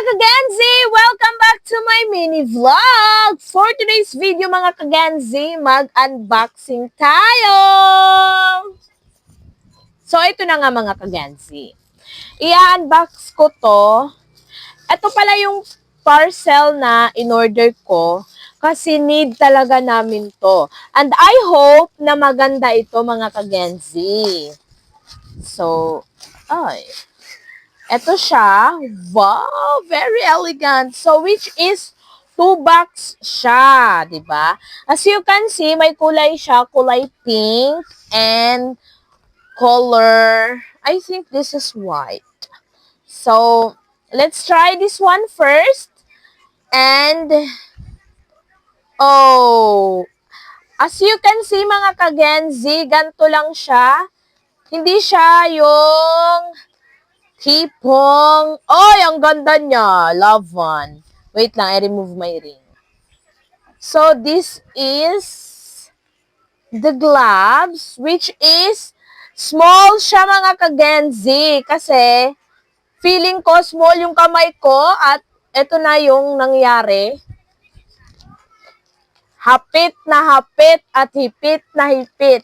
kagenzi! Welcome back to my mini vlog! For today's video mga kagenzi, mag-unboxing tayo! So ito na nga mga kagenzi. I-unbox ko to. Ito pala yung parcel na in-order ko kasi need talaga namin to. And I hope na maganda ito mga kagenzi. So, ito siya. Wow! Very elegant. So, which is 2 box siya, di ba? As you can see, may kulay siya. Kulay pink and color, I think this is white. So, let's try this one first. And, as you can see mga kagenzi, ganito lang siya. Hindi siya yung hipong. Oy, ang ganda niya. Love one. Wait lang, I remove my ring. So, this is the gloves, which is small siya mga kagenzi. Kasi, feeling ko small yung kamay ko at ito na yung nangyari. Hapit na hapit at hipit na hipit.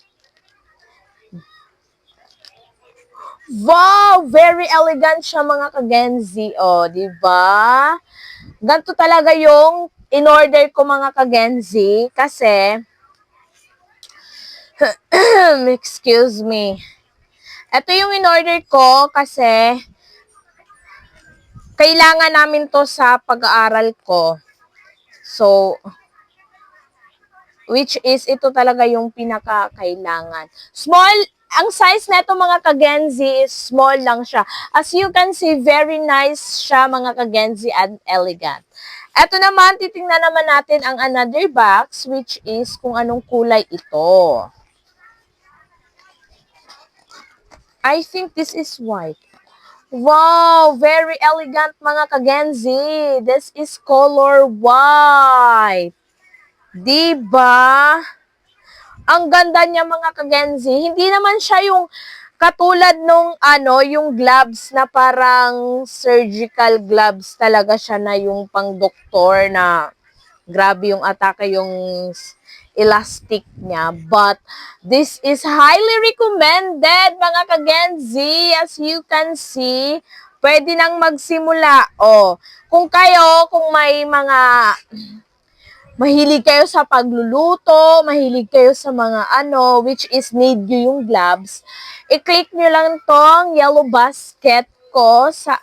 Wow! Very elegant siya mga kagenzi. O, di ba? Ganito talaga yung in-order ko mga kagenzi. Kasi, excuse me. Ito yung in-order ko kasi kailangan namin to sa pag-aaral ko. So, which is ito talaga yung pinaka-kailangan. Small, ang size na ito mga kagenzi is small lang siya. As you can see, very nice siya mga kagenzi and elegant. Ito naman, titingnan naman natin ang another box, which is kung anong kulay ito. I think this is white. Wow, very elegant mga kagenzi. This is color white. Diba? Ang ganda niya mga kagenzi. Hindi naman siya yung katulad nung yung gloves na parang surgical gloves talaga siya na yung pang doktor na grabe yung atake yung elastic niya. But this is highly recommended mga kagenzi. As you can see, pwede nang magsimula. Kung may mga mahilig kayo sa pagluluto, mahilig kayo sa mga which is need nyo yung gloves, i-click nyo lang tong yellow basket ko sa